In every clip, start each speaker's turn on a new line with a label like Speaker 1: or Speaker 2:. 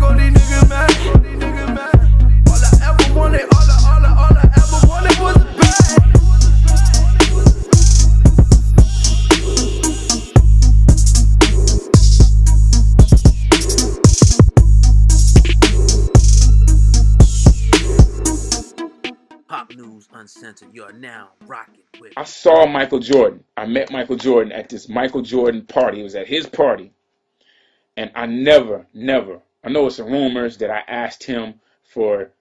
Speaker 1: on these niggas, man. All I ever wanted, all I ever wanted was a bag.
Speaker 2: Hop Uncensored, you are now rocking with.
Speaker 3: I saw Michael Jordan. I met Michael Jordan at this Michael Jordan party. It was at his party. And I never, I know it's some rumors that I asked him for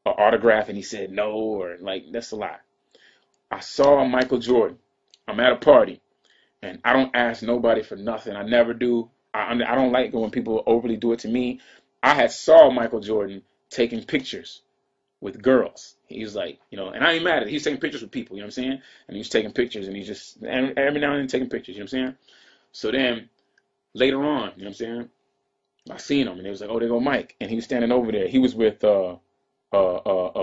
Speaker 3: an autograph and he said no, or like, that's a lie. I saw Michael Jordan. I'm at a party and I don't ask nobody for nothing. I never do. I don't like when people overly do it to me. I had saw Michael Jordan taking pictures with girls. He was like, you know, and I ain't mad at it. He's taking pictures with people, you know what I'm saying? And he's taking pictures and he's just, and every now and then taking pictures, you know what I'm saying? So then later on, you know what I'm saying? I seen him and it was like, oh, there go Mike. And he was standing over there. He was with some of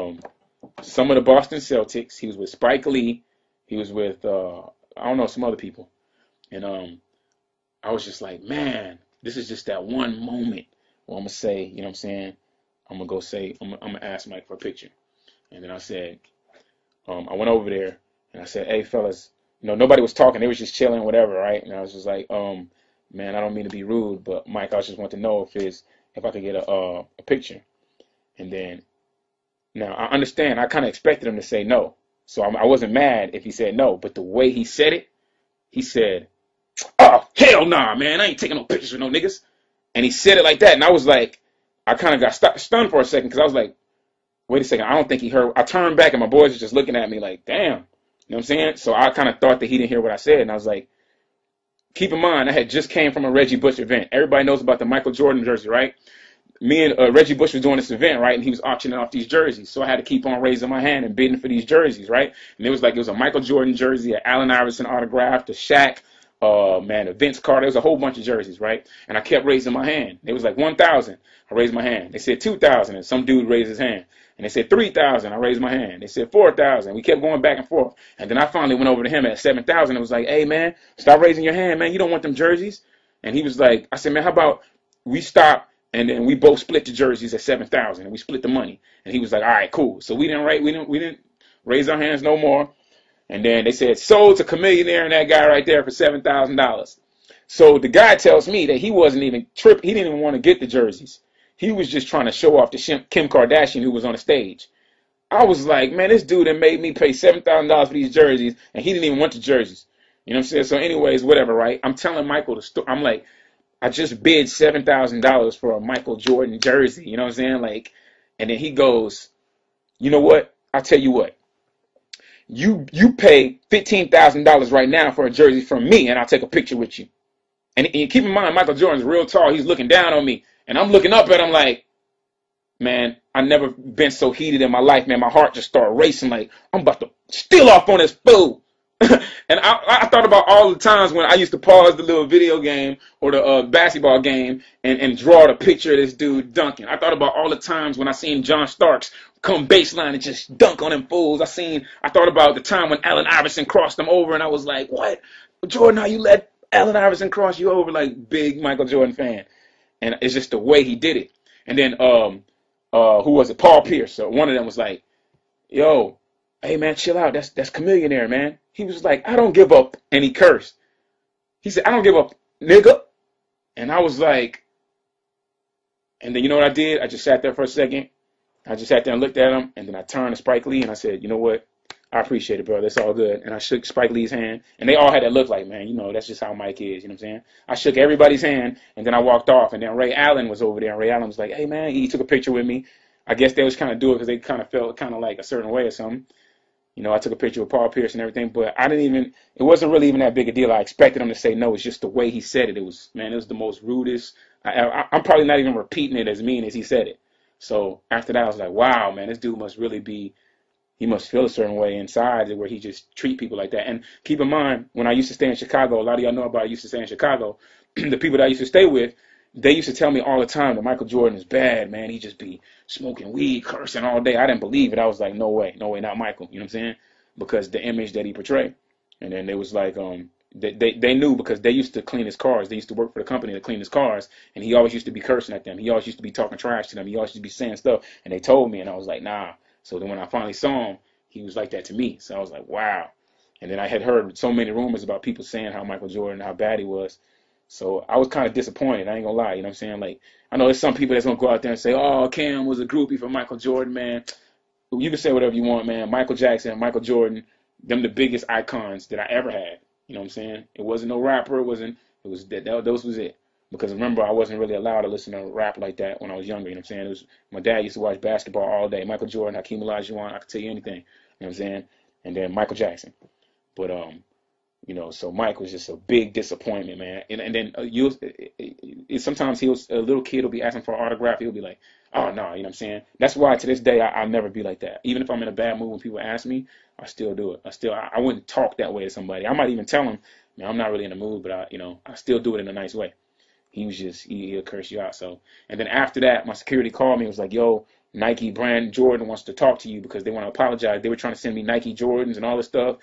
Speaker 3: the Boston Celtics. He was with Spike Lee. He was with, I don't know, some other people. And I was just like, man, this is just that one moment where I'm going to say, you know what I'm saying? I'm going to go say, I'm going to ask Mike for a picture. And then I said, I went over there and I said, hey, fellas, you know, nobody was talking. They was just chilling, whatever, right? And I was just like, man, I don't mean to be rude, but Mike, I just want to know if I could get a picture. And then, now I understand, I kind of expected him to say no. So I wasn't mad if he said no, but the way he said it, he said, oh, hell nah, man, I ain't taking no pictures with no niggas. And he said it like that, and I was like, I kind of got stunned for a second, because I was like, wait a second, I don't think he heard. I turned back, and my boys were just looking at me like, damn, you know what I'm saying? So I kind of thought that he didn't hear what I said, and I was like, keep in mind, I had just came from a Reggie Bush event. Everybody knows about the Michael Jordan jersey, right? Me and Reggie Bush was doing this event, right? And he was auctioning off these jerseys. So I had to keep on raising my hand and bidding for these jerseys, right? And it was a Michael Jordan jersey, an Allen Iverson autograph, the Shaq, a Vince Carter. There was a whole bunch of jerseys, right? And I kept raising my hand. It was like 1,000. I raised my hand. They said 2,000, and some dude raised his hand. And they said 3,000. I raised my hand. They said 4,000. We kept going back and forth. And then I finally went over to him at 7,000 and was like, hey, man, stop raising your hand, man. You don't want them jerseys. And he was like, I said, man, how about we stop and then we both split the jerseys at 7,000 and we split the money. And he was like, all right, cool. So we didn't raise our hands no more. And then they said, sold to Chamillionare and that guy right there for $7,000. So the guy tells me that he wasn't even tripping. He didn't even want to get the jerseys. He was just trying to show off to Kim Kardashian, who was on the stage. I was like, man, this dude that made me pay $7,000 for these jerseys, and he didn't even want the jerseys. You know what I'm saying? So anyways, whatever, right? I'm telling Michael the story. I'm like, I just bid $7,000 for a Michael Jordan jersey. You know what I'm saying? Like, and then he goes, you know what? I'll tell you what. You pay $15,000 right now for a jersey from me, and I'll take a picture with you. And keep in mind, Michael Jordan's real tall. He's looking down on me. And I'm looking up at him like, man, I've never been so heated in my life, man. My heart just started racing like, I'm about to steal off on this fool. And I thought about all the times when I used to pause the little video game or the basketball game and draw the picture of this dude dunking. I thought about all the times when I seen John Starks come baseline and just dunk on them fools. I thought about the time when Allen Iverson crossed them over, and I was like, what? Jordan, how you let Allen Iverson cross you over? Like, big Michael Jordan fan. And it's just the way he did it. And then, who was it? Paul Pierce. So one of them was like, yo, hey, man, chill out. That's Chamillionare, man. He was like, I don't give up. And he cursed. He said, I don't give up, nigga. And I was like, and then you know what I did? I just sat there for a second. I just sat there and looked at him. And then I turned to Spike Lee and I said, you know what? I appreciate it, bro. That's all good. And I shook Spike Lee's hand. And they all had that look like, man, you know, that's just how Mike is. You know what I'm saying? I shook everybody's hand. And then I walked off. And then Ray Allen was over there. And Ray Allen was like, hey, man, he took a picture with me. I guess they was kind of do it because they kind of felt kind of like a certain way or something. You know, I took a picture with Paul Pierce and everything. But it wasn't really even that big a deal. I expected him to say no. It's just the way he said it. It was the most rudest. I'm probably not even repeating it as mean as he said it. So after that, I was like, wow, man, this dude must really be. He must feel a certain way inside where he just treat people like that. And keep in mind, when I used to stay in Chicago, a lot of y'all know about I used to stay in Chicago, the people that I used to stay with, they used to tell me all the time that Michael Jordan is bad, man. He just be smoking weed, cursing all day. I didn't believe it. I was like, no way, not Michael. You know what I'm saying? Because the image that he portrayed. And then they was like, They knew because they used to clean his cars. They used to work for the company to clean his cars, and he always used to be cursing at them. He always used to be talking trash to them. He always used to be saying stuff, and they told me, and I was like, nah. So then when I finally saw him, he was like that to me. So I was like, wow. And then I had heard so many rumors about people saying how Michael Jordan, how bad he was. So I was kind of disappointed. I ain't gonna lie. You know what I'm saying? Like, I know there's some people that's gonna go out there and say, oh, Cam was a groupie for Michael Jordan, man. You can say whatever you want, man. Michael Jackson, Michael Jordan, them the biggest icons that I ever had. You know what I'm saying? It wasn't no rapper. It was those was it. Because remember, I wasn't really allowed to listen to rap like that when I was younger. You know what I'm saying? It was, my dad used to watch basketball all day. Michael Jordan, Hakeem Olajuwon, I could tell you anything. You know what I'm saying? And then Michael Jackson. But you know, so Mike was just a big disappointment, man. And then sometimes a little kid will be asking for an autograph. He'll be like, oh, no, you know what I'm saying? That's why to this day, I'll never be like that. Even if I'm in a bad mood when people ask me, I still do it. I wouldn't talk that way to somebody. I might even tell them, man, I'm not really in the mood, but I still do it in a nice way. He was just, he'll curse you out. So, and then after that, my security called me and was like, yo, Nike brand Jordan wants to talk to you because they want to apologize. They were trying to send me Nike Jordans and all this stuff.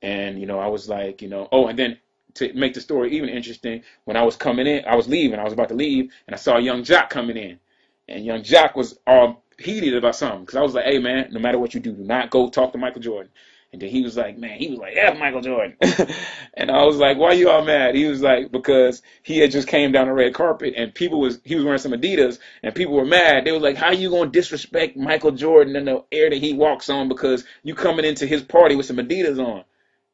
Speaker 3: And, I was like, oh, and then to make the story even interesting, when I was coming in, I was about to leave, and I saw Young Jock coming in. And Young Jock was all heated about something, because I was like, hey, man, no matter what you do not go talk to Michael Jordan. And then he was like, F Michael Jordan. And I was like, why you all mad? He was like, because he had just came down the red carpet, and he was wearing some Adidas, and people were mad. They were like, how you going to disrespect Michael Jordan in the air that he walks on because you coming into his party with some Adidas on?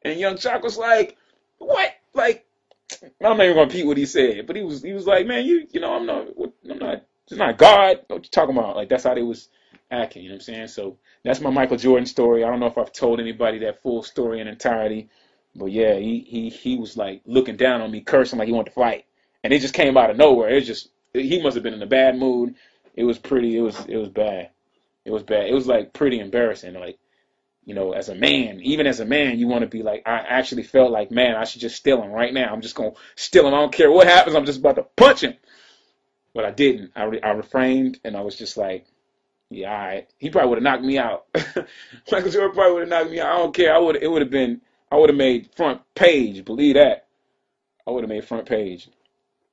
Speaker 3: And Young Jock was like, what? Like, I'm not even gonna repeat what he said, but he was like, man, I'm not, it's not God. What you talking about? Like, that's how they was acting. You know what I'm saying? So that's my Michael Jordan story. I don't know if I've told anybody that full story in entirety, but yeah, he was like looking down on me, cursing like he wanted to fight, and it just came out of nowhere. He must have been in a bad mood. It was bad. It was bad. It was like pretty embarrassing. Like, as a man, even as a man, you want to be like, I actually felt like, man, I should just steal him right now. I'm just going to steal him. I don't care what happens. I'm just about to punch him. But I didn't. I refrained, and I was just like, yeah, all right. He probably would have knocked me out. Michael Jordan probably would have knocked me out. I don't care. I would have made front page. Believe that. I would have made front page.